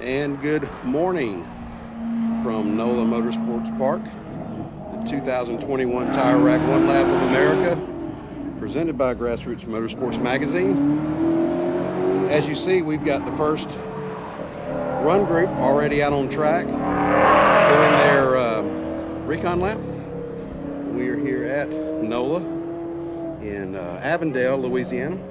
And good morning from NOLA Motorsports Park, the 2021 Tire Rack One Lap of America, presented by Grassroots Motorsports Magazine. As you see, we've got the first run group already out on track doing their recon lap. We are here at NOLA in Avondale, Louisiana.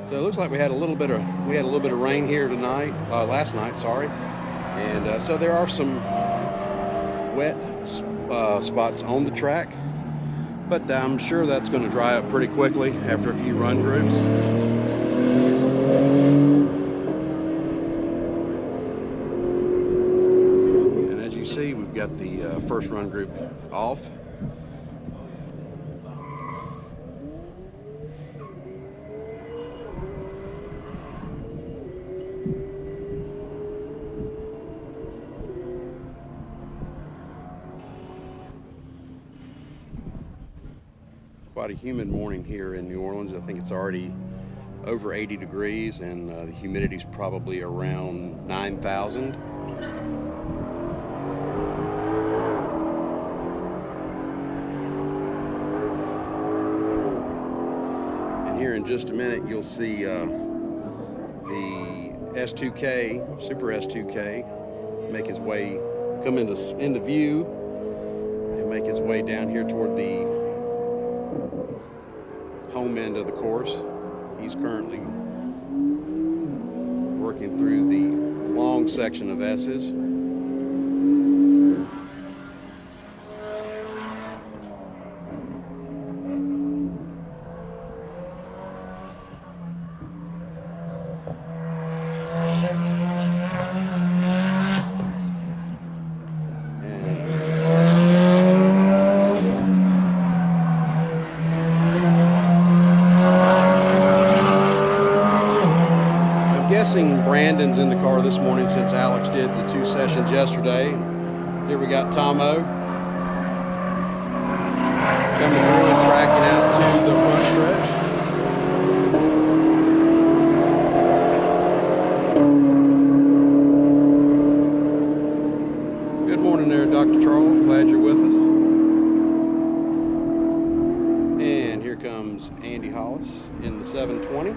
So it looks like we had a little bit of rain here tonight, last night, sorry, and so there are some wet spots on the track, but I'm sure that's going to dry up pretty quickly after a few run groups. And as you see, we've got the first run group off. Quite a humid morning here in New Orleans. I think it's already over 80 degrees and the humidity's probably around 9,000. And here in just a minute you'll see the S2K, Super S2K, make his way, come into view and make his way down here toward the home end of the course. He's currently working through the long section of S's. Brandon's in the car this morning since Alex did the 2 sessions yesterday. Here we got Tomo coming through and tracking out to the front stretch. Good morning there, Dr. Charles. Glad you're with us. And here comes Andy Hollis in the 720.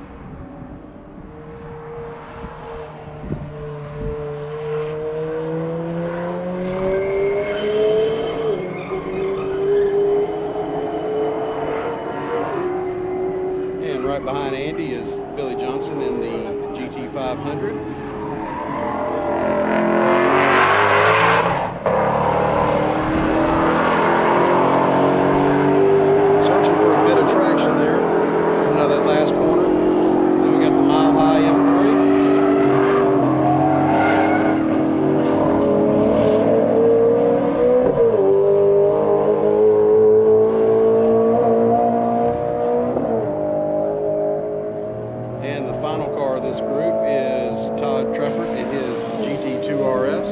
Right behind Andy is Billy Johnson in the GT500. Searching for a bit of traction there. Coming out of that last corner. Then we got the Mile High M3. And the final car of this group is Todd Treffert in his GT2 RS.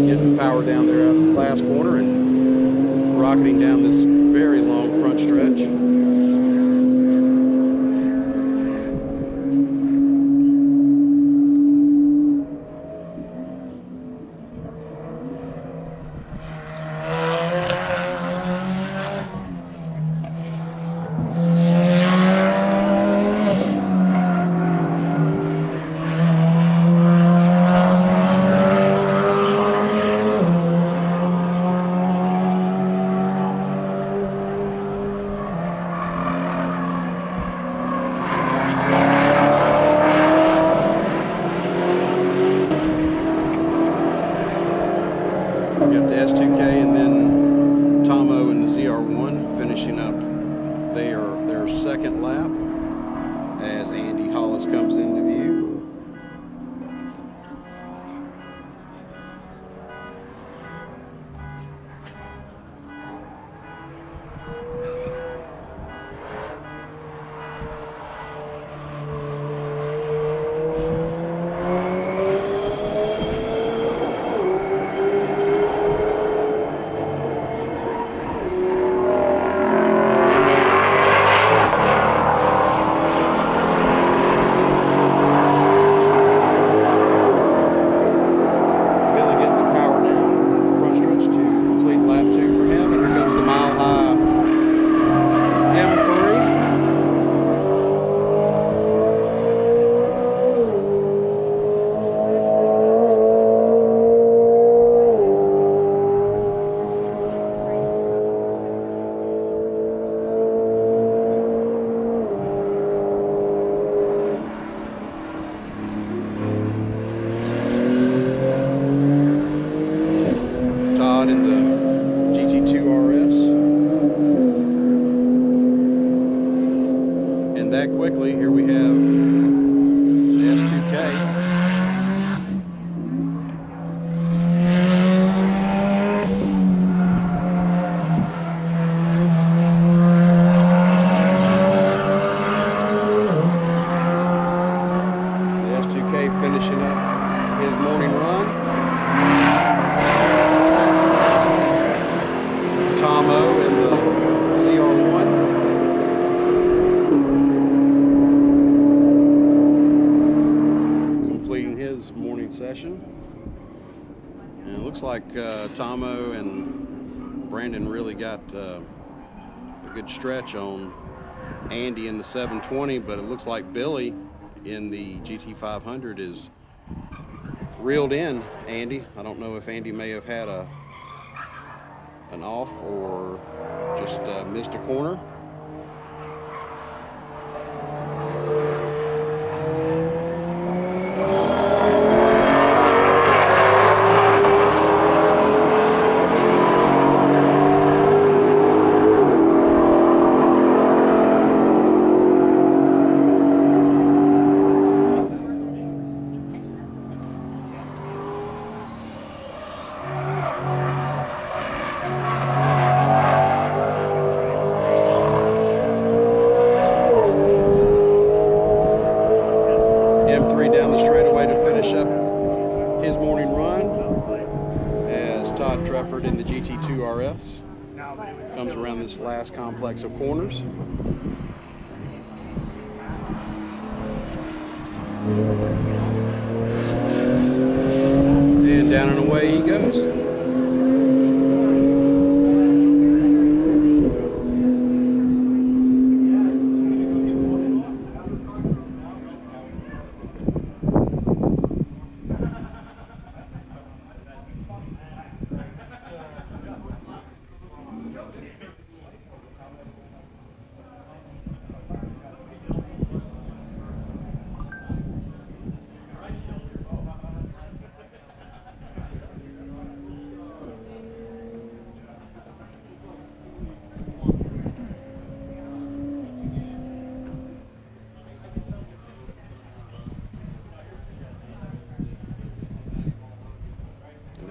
Getting power down there out of the last corner and rocketing down this very long front stretch. We got the S2K and then Tomo and the ZR1 finishing up their second lap as Andy Hollis comes into view. spot in the GT2 RS. And that quickly, here we have the S2K. Finishing up his morning run. Tomo in the CR1. Completing his morning session. And it looks like Tomo and Brandon really got a good stretch on Andy in the 720, but it looks like Billy in the GT500 is reeled in Andy. I don't know if Andy may have had an off or just missed a corner. Down the straightaway to finish up his morning run as Todd Trefford in the GT2 RS comes around this last complex of corners. And down and away he goes.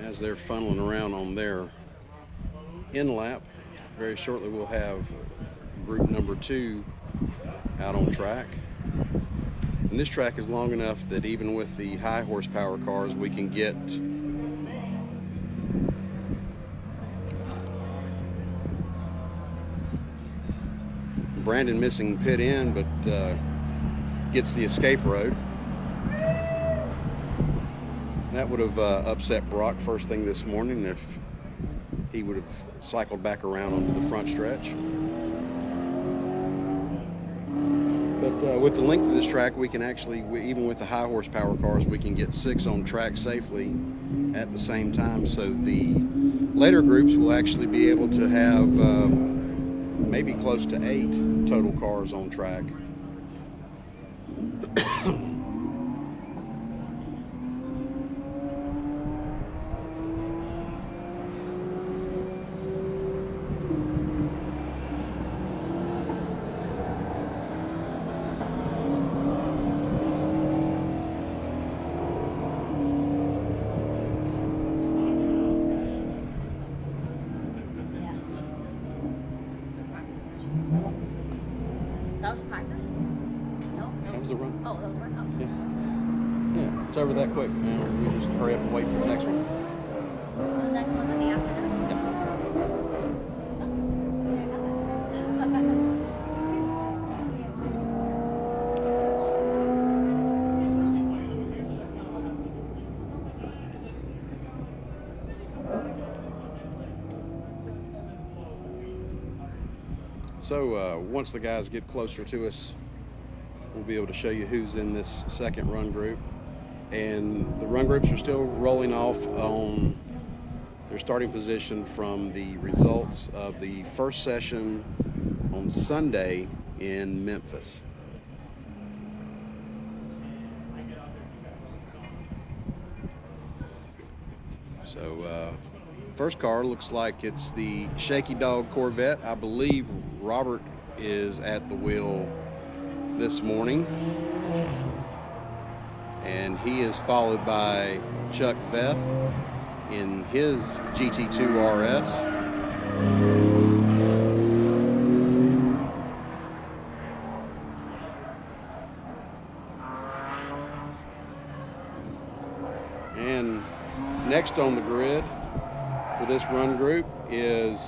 As they're funneling around on their in lap, very shortly we'll have group number 2 out on track. And this track is long enough that even with the high horsepower cars we can get Brandon missing pit in, but gets the escape road. That would have upset Brock first thing this morning if he would have cycled back around onto the front stretch. But with the length of this track, we can actually, even with the high horsepower cars, we can get 6 on track safely at the same time. So the later groups will actually be able to have maybe close to 8 total cars on track. That was Piper? No? That was the run. Oh, that was the run? Oh. Yeah, it's over that quick. Now we just hurry up and wait for the next one. The next one's in the afternoon? Yep. So once the guys get closer to us, we'll be able to show you who's in this second run group. And the run groups are still rolling off on their starting position from the results of the first session on Sunday in Memphis. So First car looks like it's the Shaky Dog Corvette. I believe Robert is at the wheel this morning. And he is followed by Chuck Veth in his GT2 RS. And next on the grid for this run group is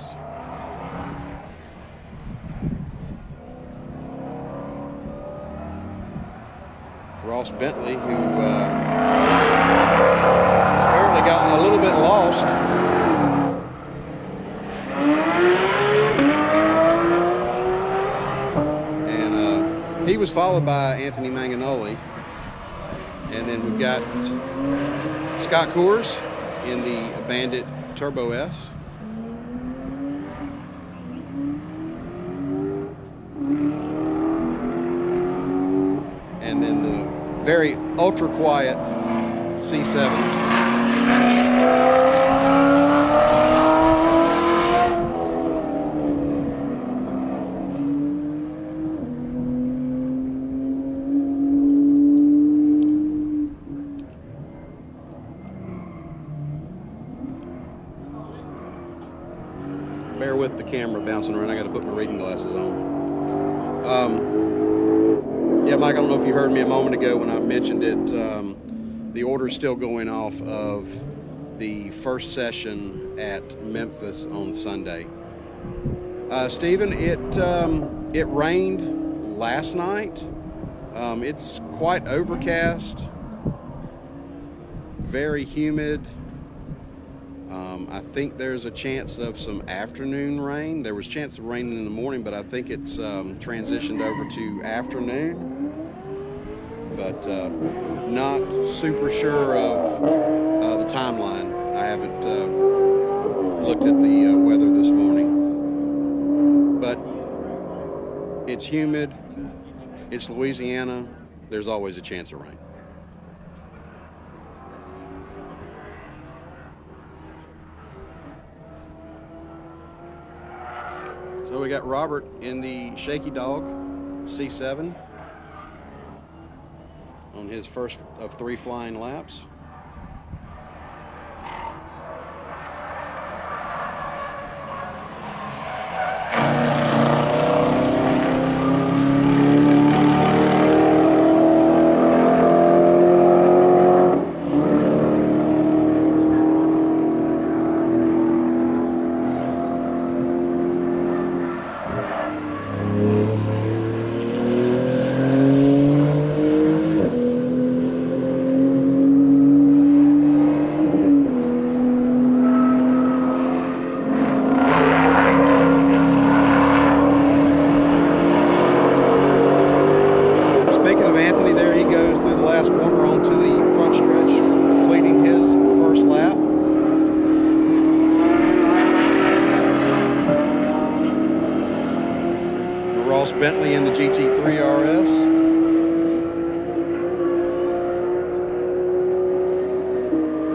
Ross Bentley, who apparently gotten a little bit lost. And he was followed by Anthony Manganoli. And then we've got Scott Coors in the Bandit Turbo S. And then the very ultra quiet C7. Bear with the camera bouncing around. I got to put my reading glasses on. Yeah, Mike, I don't know if you heard me a moment ago when I mentioned it. The order's still going off of the first session at Memphis on Sunday. Stephen, it rained last night. It's quite overcast, very humid. I think there's a chance of some afternoon rain. There was a chance of rain in the morning, but I think it's transitioned over to afternoon. But not super sure of the timeline. I haven't looked at the weather this morning. But it's humid. It's Louisiana. There's always a chance of rain. So we got Robert in the Shaky Dog C7 on his first of 3 flying laps. Bentley in the GT3 RS.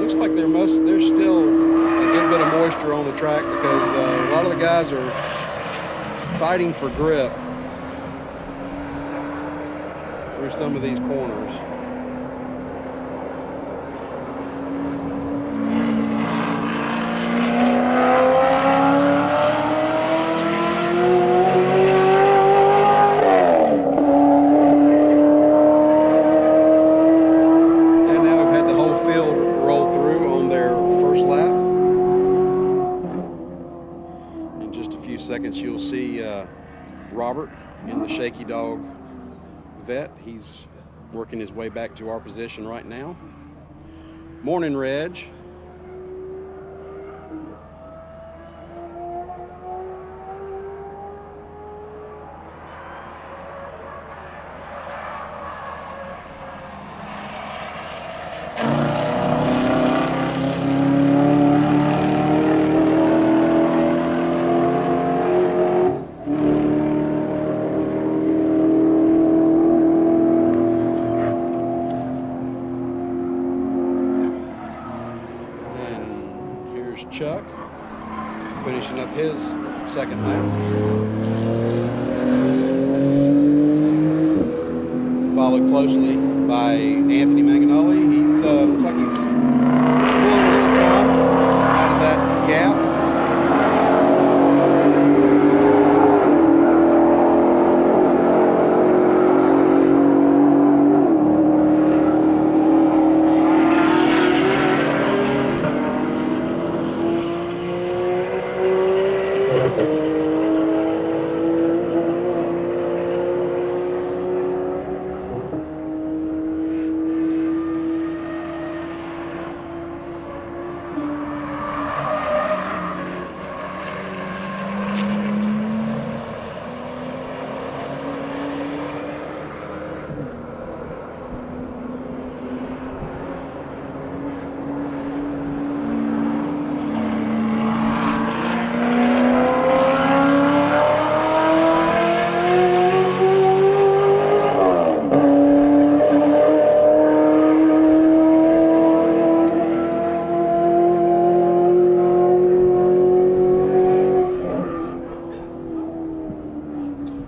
Looks like there's still a good bit of moisture on the track because a lot of the guys are fighting for grip through some of these corners. Seconds you'll see Robert in the Shaky Dog Vet. He's working his way back to our position right now. Morning, Reg. Here's Chuck finishing up his second lap. Followed closely by Anthony Manganelli. He's looks like he's pulling a little time out of that gap.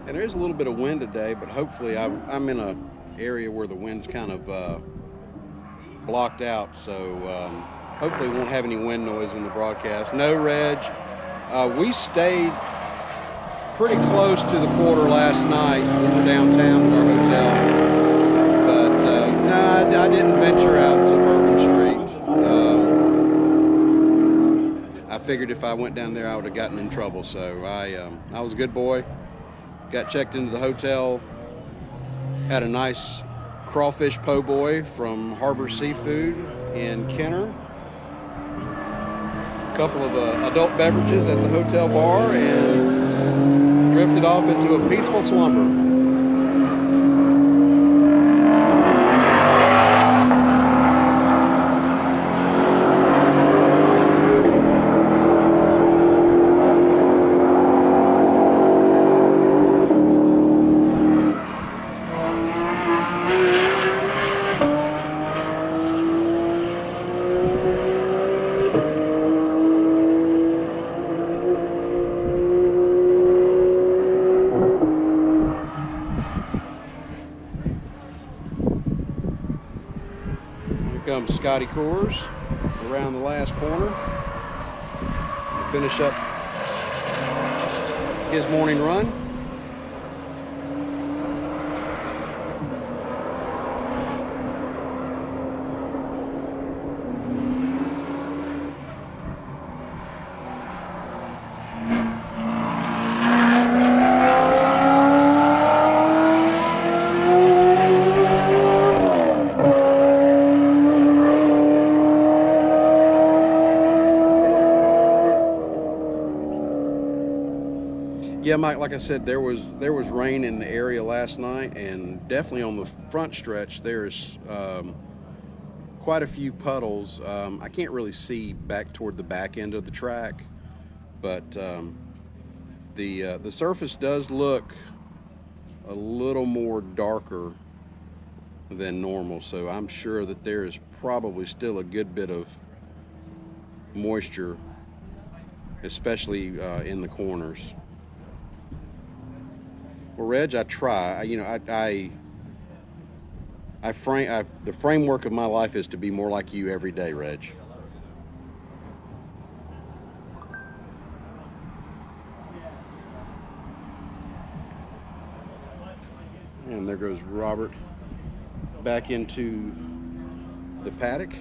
And there is a little bit of wind today, but hopefully I'm in a area where the wind's kind of blocked out, so hopefully we won't have any wind noise in the broadcast. No, Reg, we stayed pretty close to the quarter last night. We were downtown at our hotel, but no, I didn't venture out to Bourbon Street. I figured if I went down there, I would have gotten in trouble, so I was a good boy. Got checked into the hotel, had a nice crawfish po' boy from Harbor Seafood in Kenner, a couple of adult beverages at the hotel bar, and drifted off into a peaceful slumber. Comes Scotty Coors around the last corner to finish up his morning run. Yeah, Mike, like I said, there was rain in the area last night, and definitely on the front stretch there's quite a few puddles. I can't really see back toward the back end of the track, but the surface does look a little more darker than normal, so I'm sure that there is probably still a good bit of moisture, especially in the corners. Well, Reg, I try. The framework of my life is to be more like you every day, Reg. And there goes Robert back into the paddock.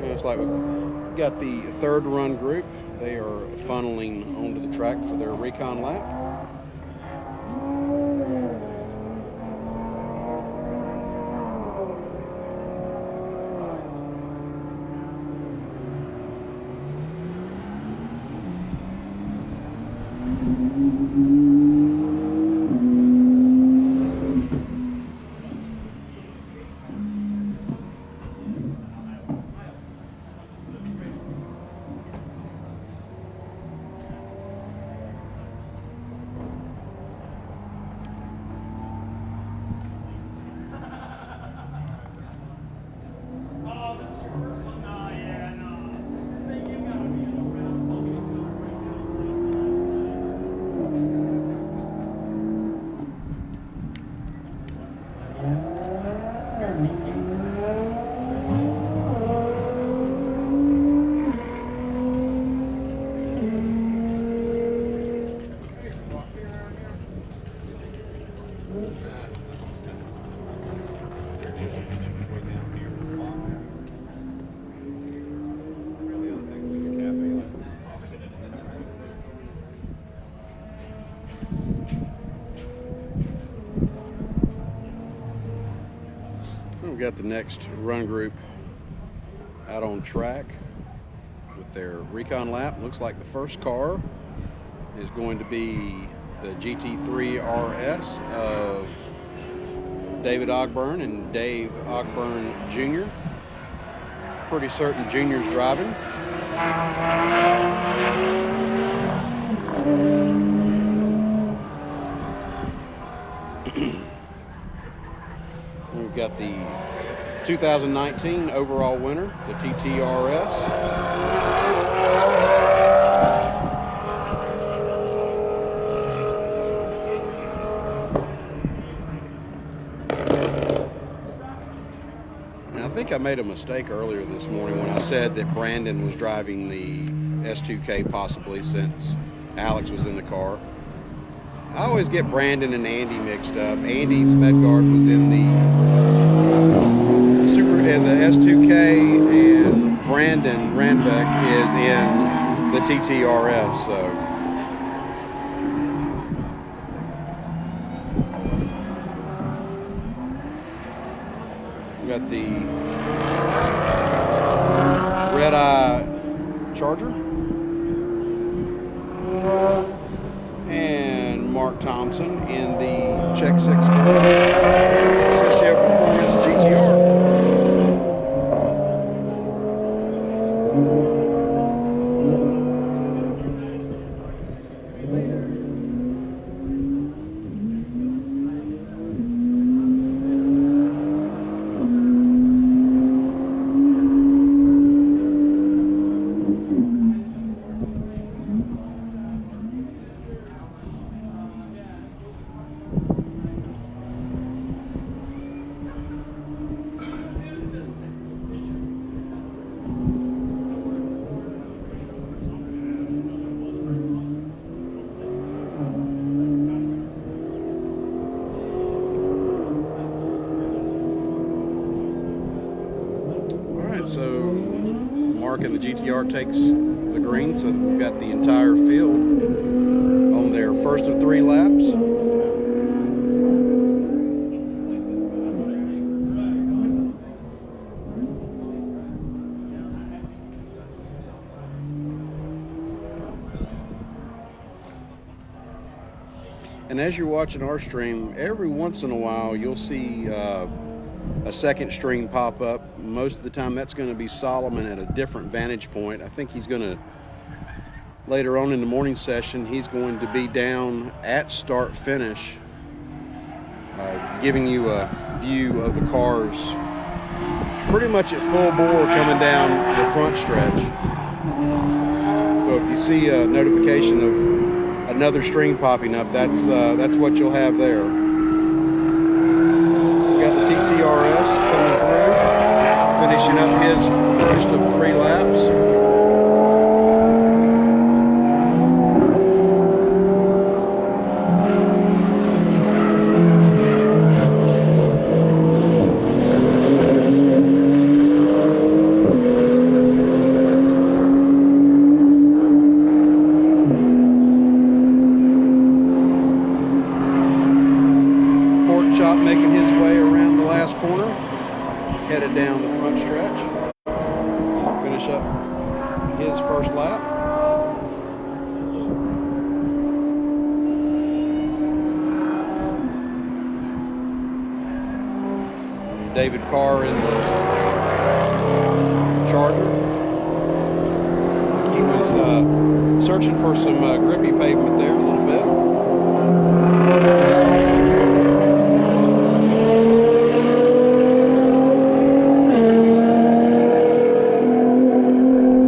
Looks like we've got the third run group. They are funneling onto the track for their recon lap. We've got the next run group out on track with their recon lap. Looks like the first car is going to be the GT3 RS of David Ogburn and Dave Ogburn Jr. Pretty certain Junior's driving. We've got the 2019 overall winner, the TTRS. And I think I made a mistake earlier this morning when I said that Brandon was driving the S2K possibly, since Alex was in the car. I always get Brandon and Andy mixed up. Andy Smedgard was in the S2K, and Brandon Randbeck is in the TTRS. So we got the Red Eye Charger and Mark Thompson in the Czech 6 Socio Performance GTR. So Mark and the GTR takes the green, so we've got the entire field on their first of 3 laps. And as you're watching our stream, every once in a while you'll see a second string pop up. Most of the time that's going to be Solomon at a different vantage point. I think he's going to, later on in the morning session, he's going to be down at start finish, giving you a view of the cars pretty much at full bore coming down the front stretch. So if you see a notification of another string popping up, that's what you'll have there. Got the TTRS coming through, finishing up his first of 3 laps. Making his way around the last corner, headed down the front stretch, finish up his first lap. David Carr in the Charger. He was searching for some grippy pavement there a little bit.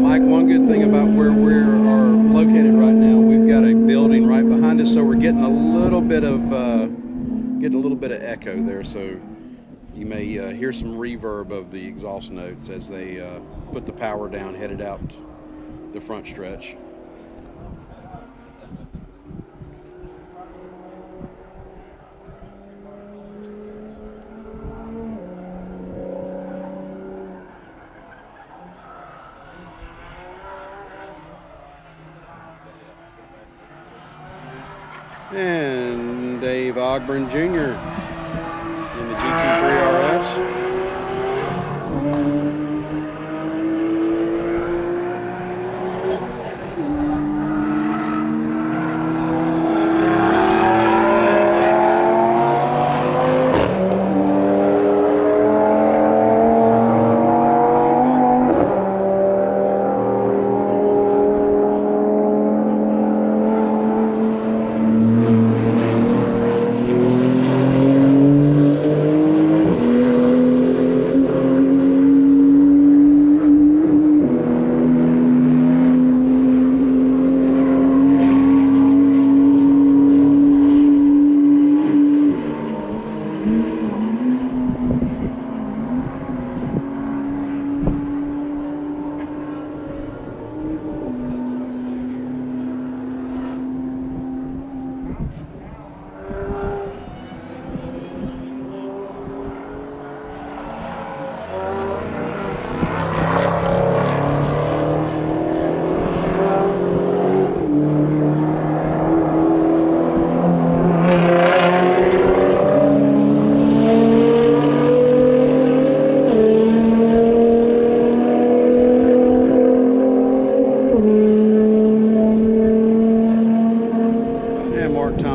Mike, one good thing about where we are located right now, we've got a building right behind us, so we're getting a little bit of echo there. So you may hear some reverb of the exhaust notes as they put the power down, headed out the front stretch. And Dave Ogburn Jr. in the GT3 RS.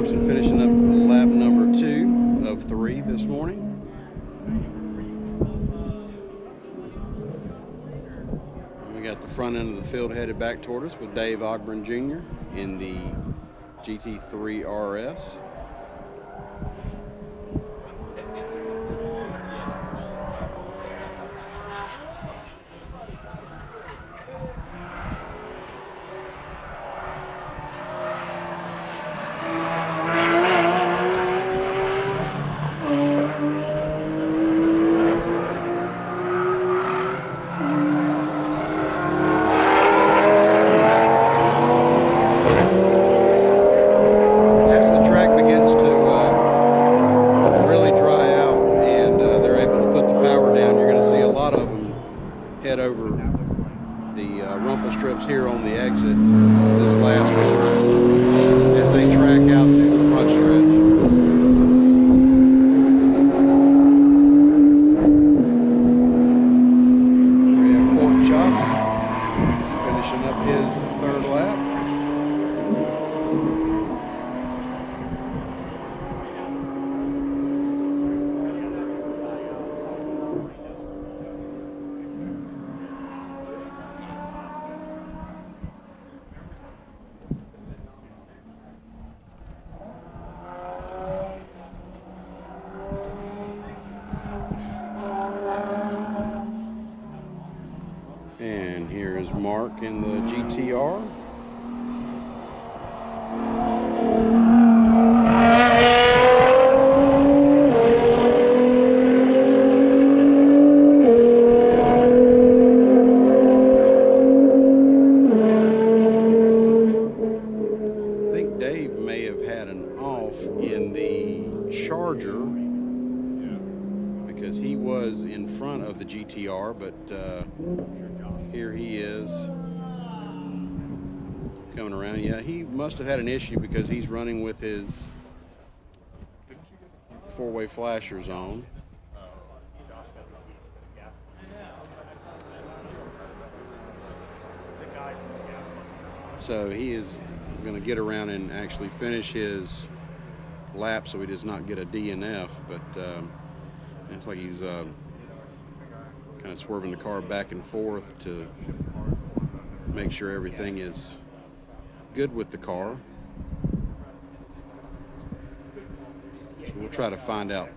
Finishing up lap number 2 of 3 this morning. And we got the front end of the field headed back toward us with Dave Ogburn Jr. in the GT3 RS. Head over the rumple strips here on the exit this last corner as they track out to the front stretch. We have Pork Chop finishing up his 3rd lap. And here is Mark in the GTR. I think Dave may have had an off in the Charger, because he was in front of the GTR, but here he is coming around. Yeah, he must have had an issue because he's running with his 4-way flashers on. So he is going to get around and actually finish his lap so he does not get a DNF, but It's like he's kind of swerving the car back and forth to make sure everything is good with the car. So we'll try to find out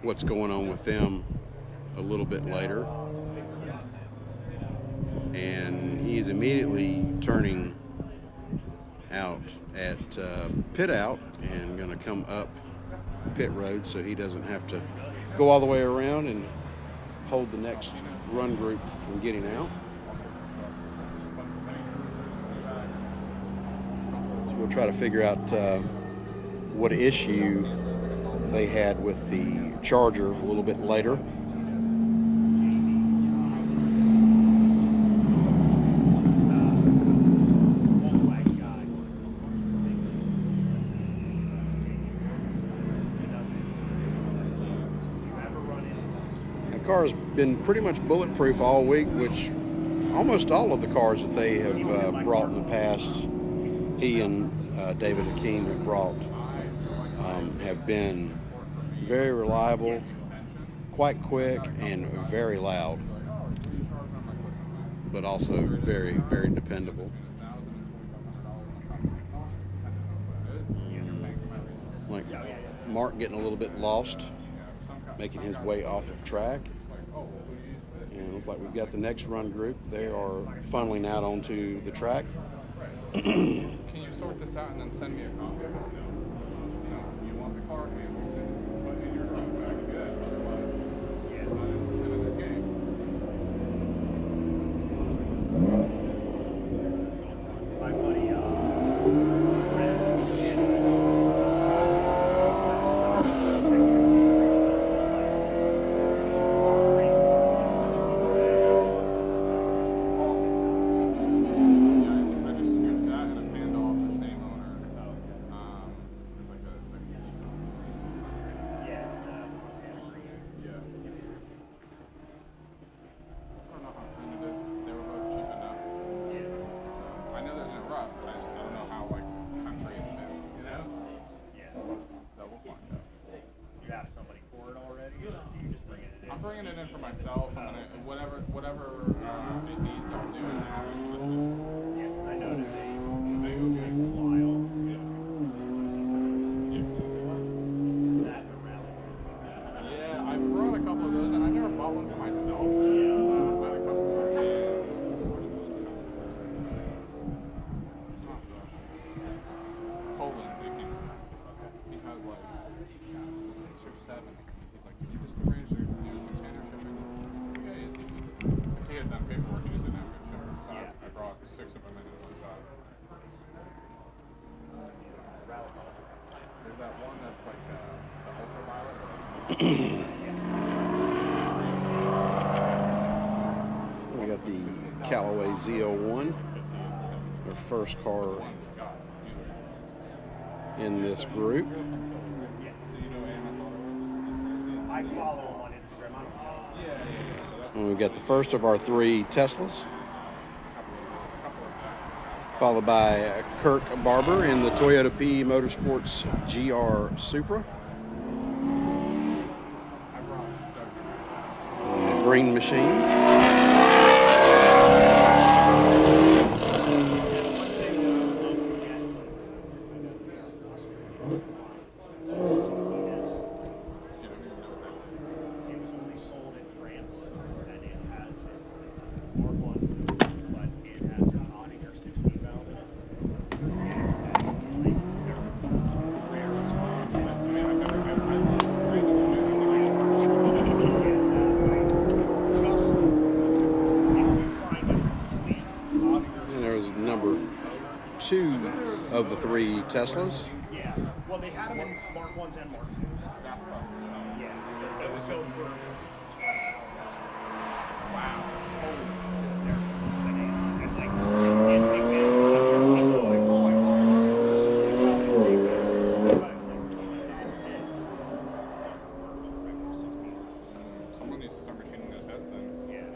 what's going on with them a little bit later. And he is immediately turning out at pit out and going to come up pit road so he doesn't have to go all the way around and hold the next run group from getting out. So we'll try to figure out what issue they had with the Charger a little bit later. The car has been pretty much bulletproof all week, which almost all of the cars that they have brought in the past, he and David Hakeem have brought, have been very reliable, quite quick, and very loud, but also very, very dependable. Like Mark getting a little bit lost, making his way off of track. And it looks like we've got the next run group. They are funneling out onto the track. Can you sort this out and then send me a copy? No. You want the car? Okay, we'll put it in your truck back. Good. Otherwise, yeah, I'm not interested in this game. My buddy, I'm bringing it in for myself, and then whatever it needs, I'll do it now. Yeah, because I know that they go good fly off. Yeah, I brought a couple of those, and I never bought one for myself. Yeah, by the customer. Poland, they can. He has like 6 or 7. He's like, can you just arrange your container shipping? Okay, it's easy. Because he had done paperwork, he just didn't have good shippers. So I brought 6 of them in at one time. There's that one that's like the ultraviolet. We got the Callaway Z01, their first car in this group. I follow him on Instagram. I don't know. Yeah. And we've got the first of our 3 Teslas, followed by Kirk Barber in the Toyota PE Motorsports GR Supra. The Green Machine. Number 2 of the 3 Teslas. Yeah. Well, they had them in Mark 1s and Mark 2s. Yeah. Those go for... Wow. Someone needs to start machining those heads then. Yeah.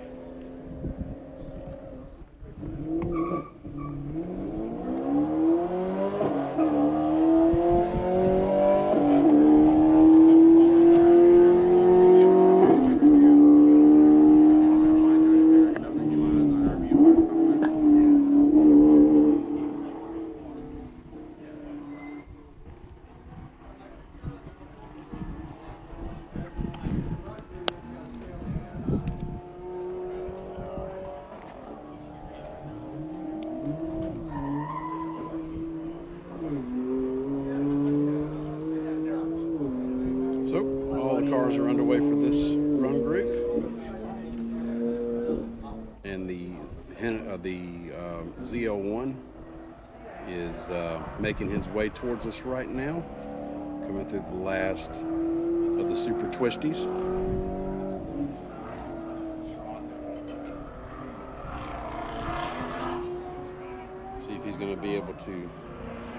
Z01 is making his way towards us right now, coming through the last of the super twisties. See if he's going to be able to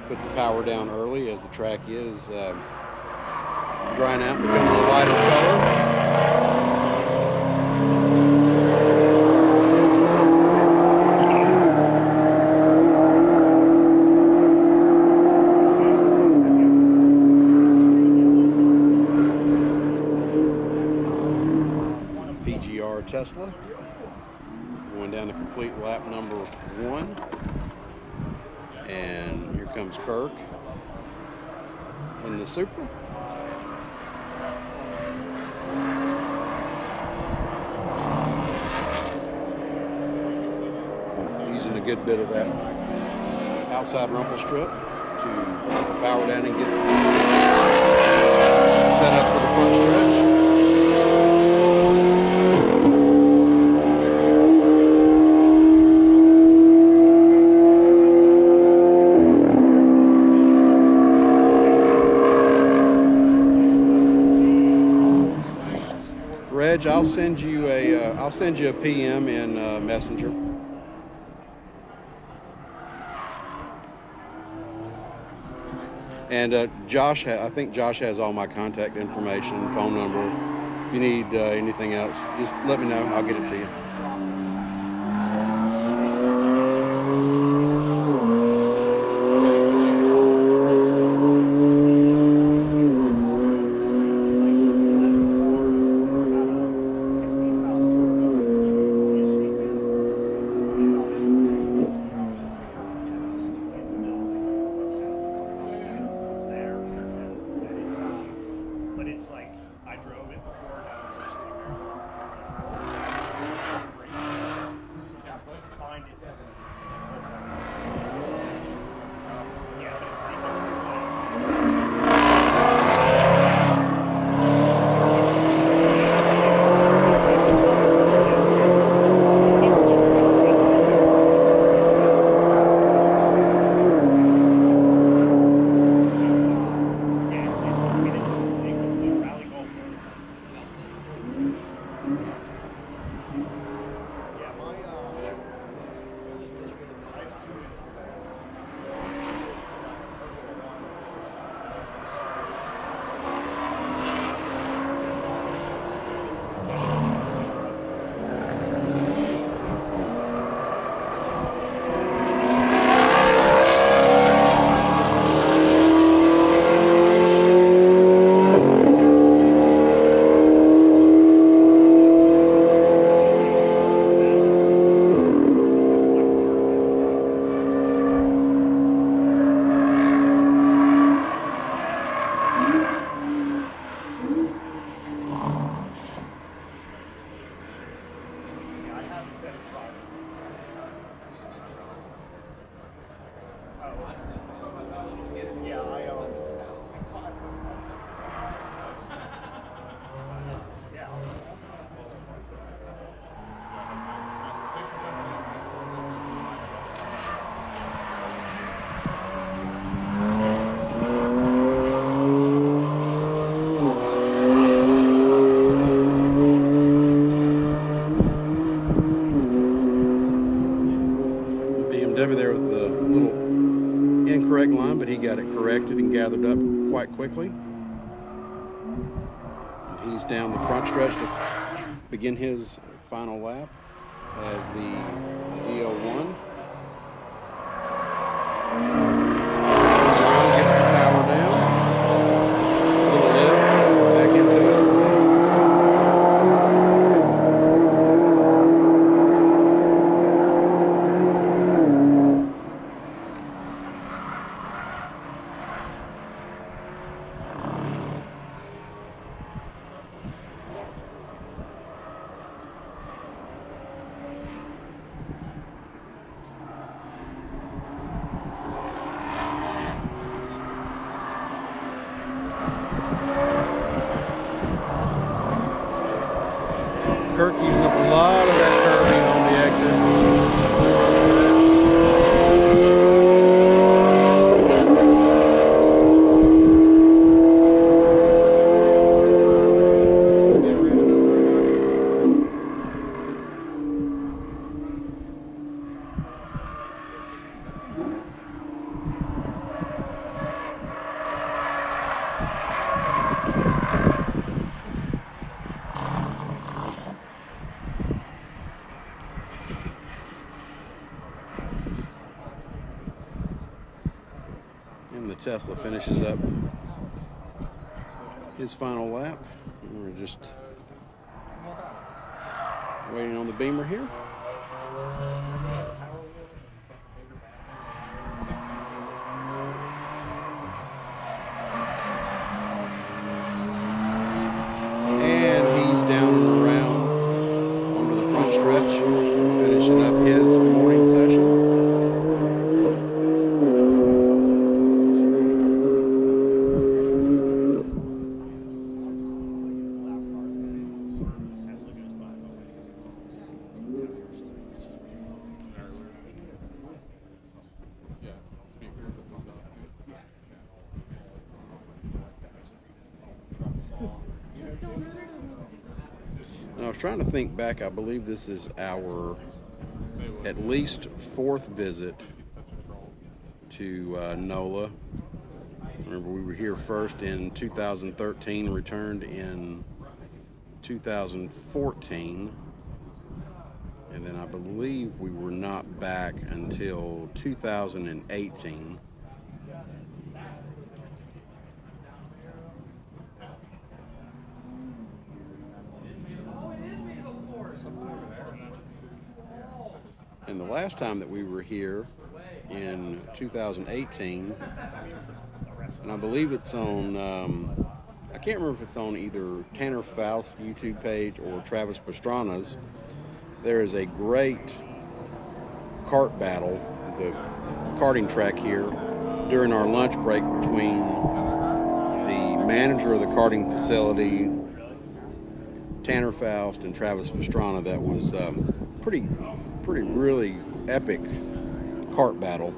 put the power down early, as the track is drying out and becoming a lighter color. Tesla going down to complete lap number 1, and here comes Kirk in the Supra. Using a good bit of that outside rumble strip to put the power down and get set up for the front stretch. Reg, I'll send you a PM in Messenger. And Josh, I think Josh has all my contact information, phone number. If you need anything else, just let me know. I'll get it to you. There with the little incorrect line, but he got it corrected and gathered up quite quickly. And he's down the front stretch to begin his final lap as the Z01 gets the power down, a little lift back into it. the Tesla finishes up his final lap. And we're just waiting on the Beamer here. And he's down and around onto the front stretch, finishing up his morning session. Yeah, speakers and stuff. And I was trying to think back. I believe this is our at least fourth visit to NOLA. Remember, we were here first in 2013, returned in 2014, and then I believe we were not back until 2018. And the last time that we were here in 2018, and I believe it's on, I can't remember if it's on either Tanner Faust's YouTube page or Travis Pastrana's. There is a great kart battle, the karting track here, during our lunch break between the manager of the karting facility, Tanner Faust, and Travis Pastrana. That was pretty really epic kart battle.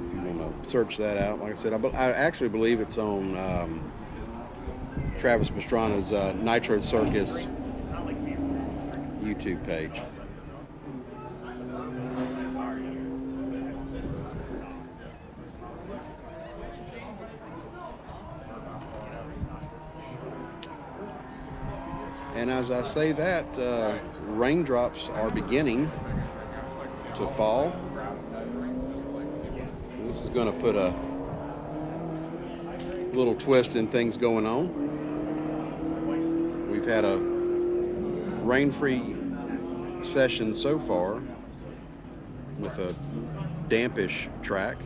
If you want to search that out, like I said, I actually believe it's on Travis Pastrana's Nitro Circus YouTube page. And as I say that, raindrops are beginning to fall. This is going to put a little twist in things going on. We've had a rain-free session so far with a dampish track.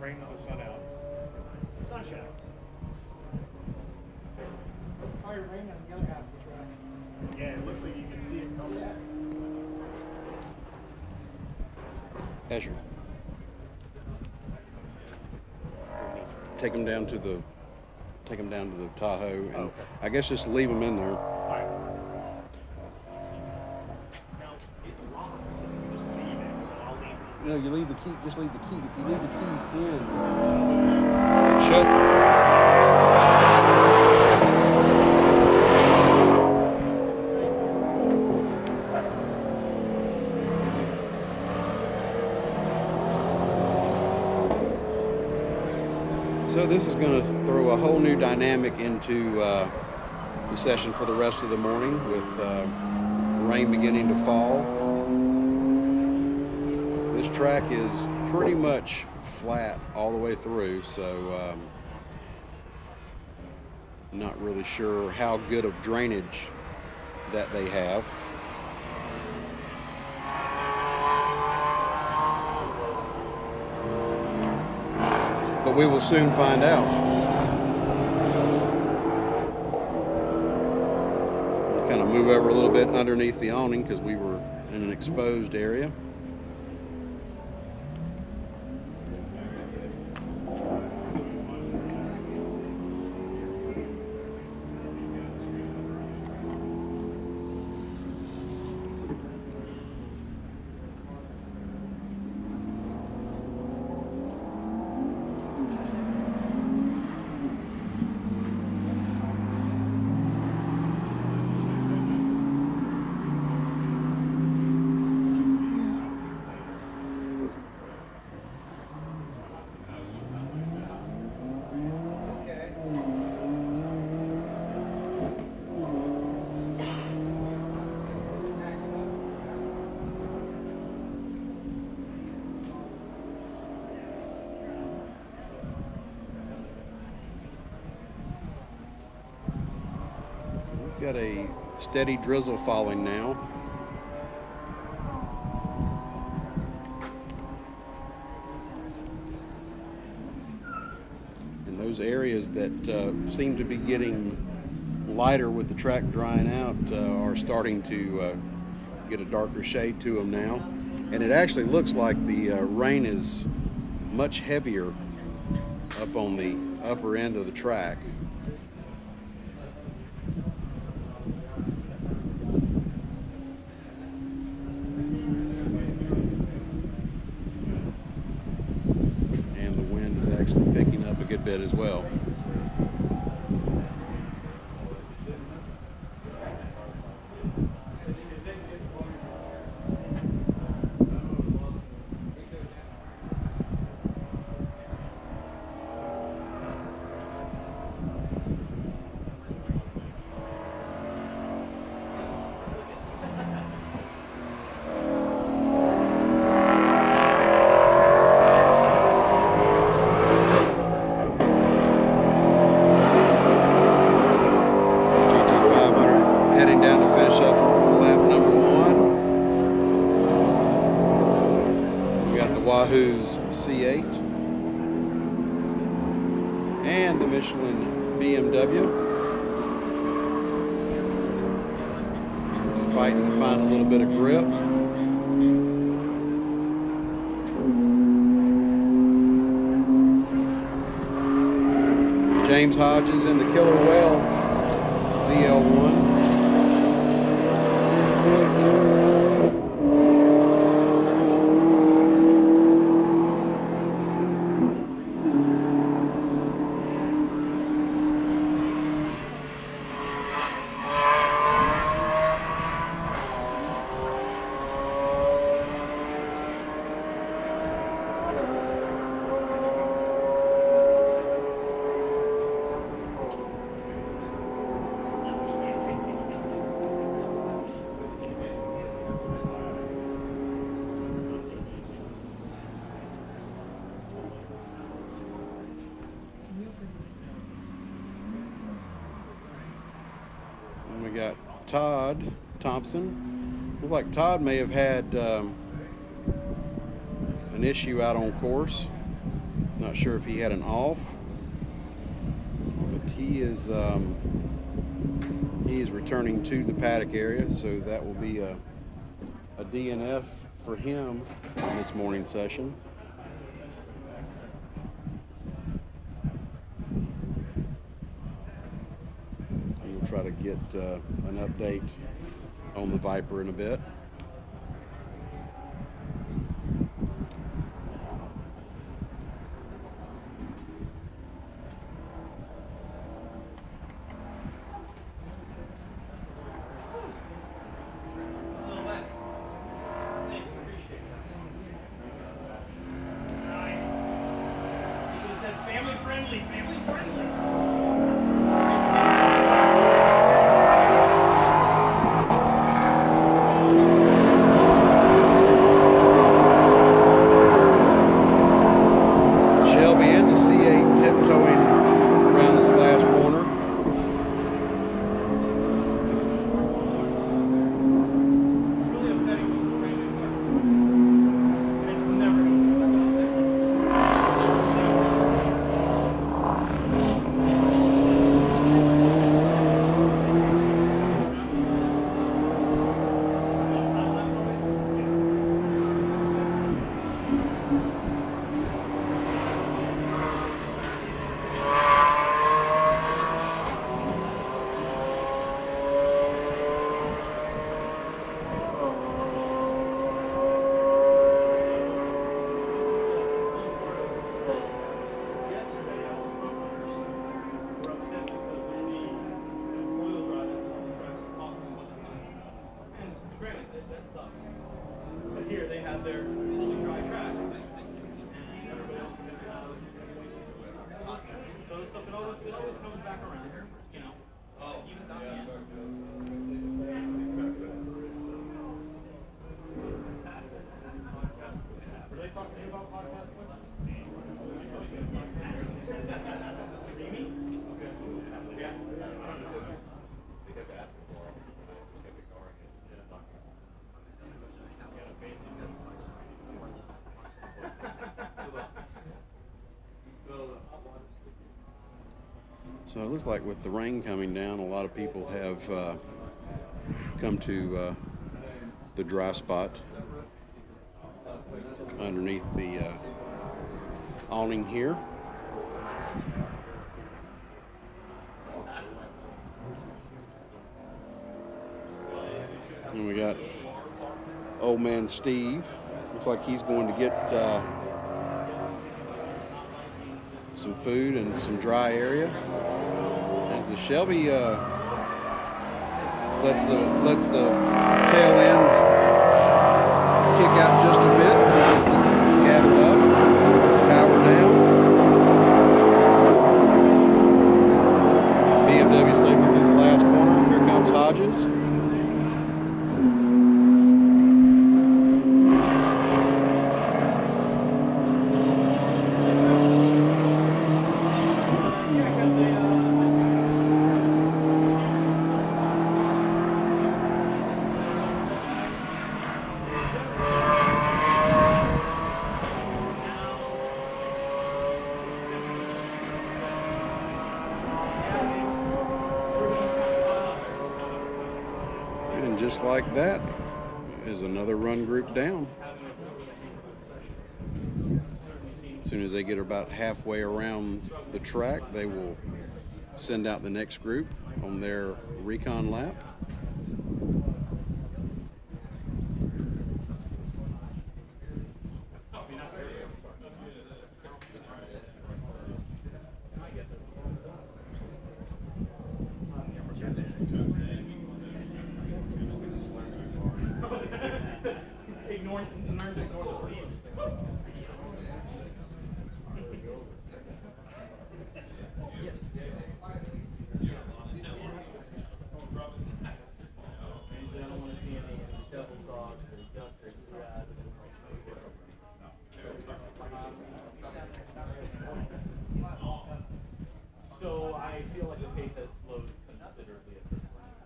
Rain with the sun out. Sun showers. Oh, you're raining on the other half of the track. Yeah, it looks like you can see it coming. Azure. Take them down to the Tahoe, and okay. I guess just leave them in there. Alright. Now, it's locked, so you just leave it, so I'll leave it. You know, you leave the key. Just leave the key. If you leave the keys in, it should. So this is going to throw a whole new dynamic into the session for the rest of the morning, with rain beginning to fall. This track is pretty much flat all the way through, so not really sure how good of drainage that they have. But we will soon find out. Kind of move over a little bit underneath the awning because we were in an exposed area. Got a steady drizzle falling now. And those areas that seem to be getting lighter with the track drying out are starting to get a darker shade to them now. And it actually looks like the rain is much heavier up on the upper end of the track. And the wind is actually picking up a good bit as well. Heading down to finish up lap number 1. We got the Wahoo's C8 and the Michelin BMW. Just fighting to find a little bit of grip. James Hodges in the Killer Whale ZL1. And we got Todd Thompson. Looks like Todd may have had an issue out on course. Not sure if he had an off, but he is returning to the paddock area, so that will be a DNF for him on this morning session. We'll try to get an update on the Viper in a bit. Family friendly, family friendly. Shelby and the C8 tiptoeing around this last corner. It's really upsetting when it's raining. And it's never going to So it looks like with the rain coming down, a lot of people have come to the dry spot underneath the awning here. And we got old man Steve. Looks like he's going to get some food and some dry area. As the Shelby lets the tail ends kick out just a bit, gets it gathered up, power down. BMW safely through the last corner. Here comes Hodges. And just like that is another run group down. As soon as they get about halfway around the track, they will send out the next group on their recon lap. Ignore the leaves. So I feel like the pace has slowed considerably at this point.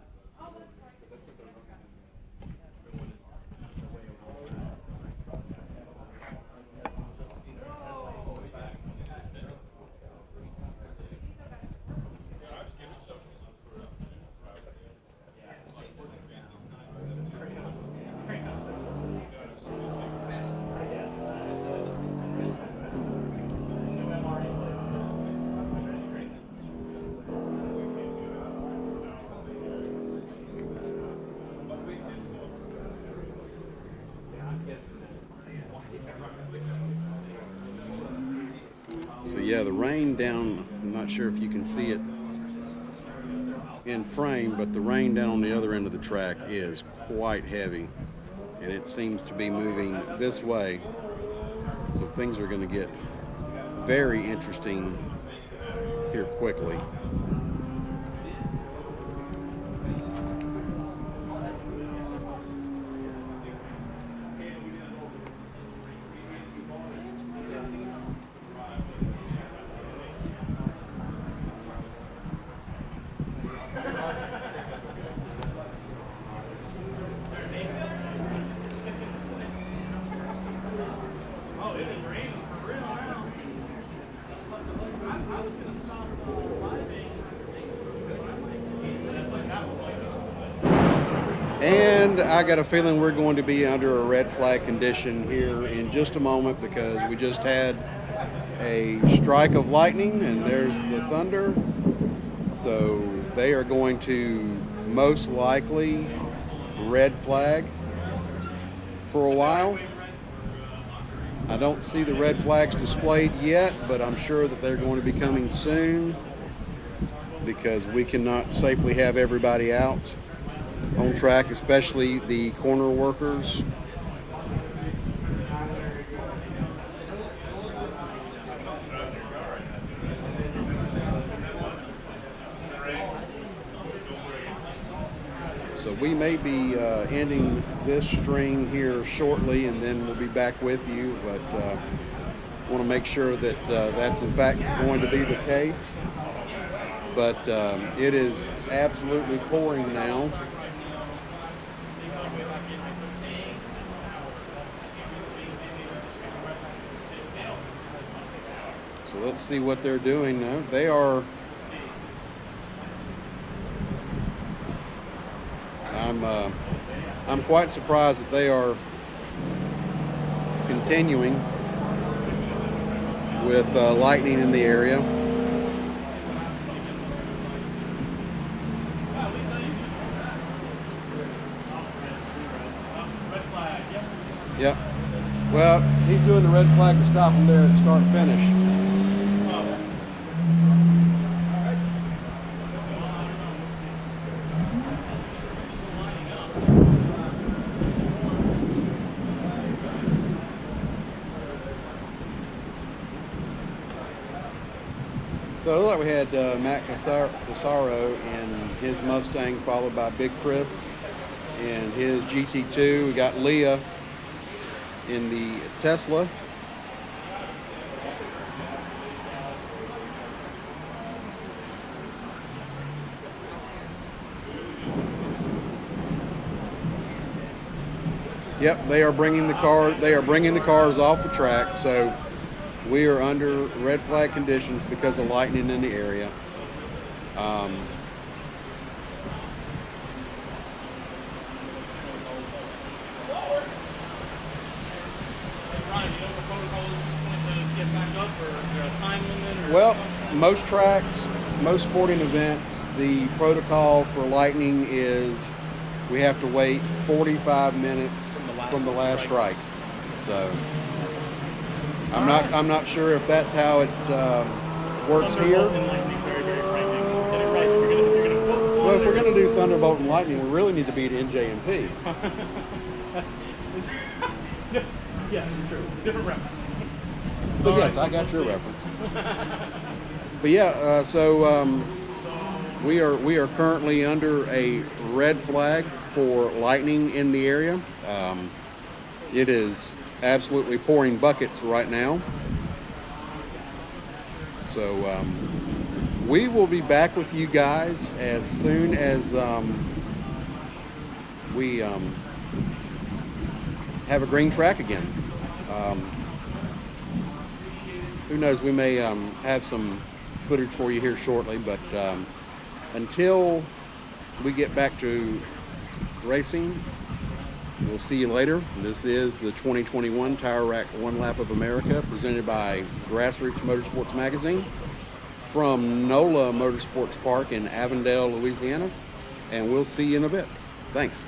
So yeah, the rain down, I'm not sure if you can see it in frame, but the rain down on the other end of the track is quite heavy, and it seems to be moving this way. So things are going to get very interesting here quickly. And I got a feeling we're going to be under a red flag condition here in just a moment, because we just had a strike of lightning and there's the thunder. So they are going to most likely red flag for a while. I don't see the red flags displayed yet, but I'm sure that they're going to be coming soon, because we cannot safely have everybody out on track, especially the corner workers. So we may be ending this string here shortly, and then we'll be back with you, but want to make sure that that's in fact going to be the case. But it is absolutely pouring now. So let's see what they're doing now. They are I'm quite surprised that they are continuing with lightning in the area. Yep. Well, he's doing the red flag to stop him there at start finish. So it looked like we had Matt Casaro in his Mustang, followed by Big Chris in his GT2. We got Leah in the Tesla. Yep, they are bringing the cars off the track. So we are under red flag conditions because of lightning in the area. Well, most tracks, most sporting events, the protocol for lightning is we have to wait 45 minutes from the last strike. So I'm not sure if that's how it works here. Well, if we're going to do Thunderbolt and Lightning, we really need to beat NJMP. Yes, true. Different reference. So yes, I got your reference. But yeah, we are currently under a red flag for lightning in the area. It is absolutely pouring buckets right now. So we will be back with you guys as soon as we have a green track again. Who knows, we may have some footage for you here shortly, but until we get back to racing, we'll see you later. This is the 2021 Tire Rack One Lap of America, presented by Grassroots Motorsports Magazine from NOLA Motorsports Park in Avondale, Louisiana, and we'll see you in a bit. Thanks.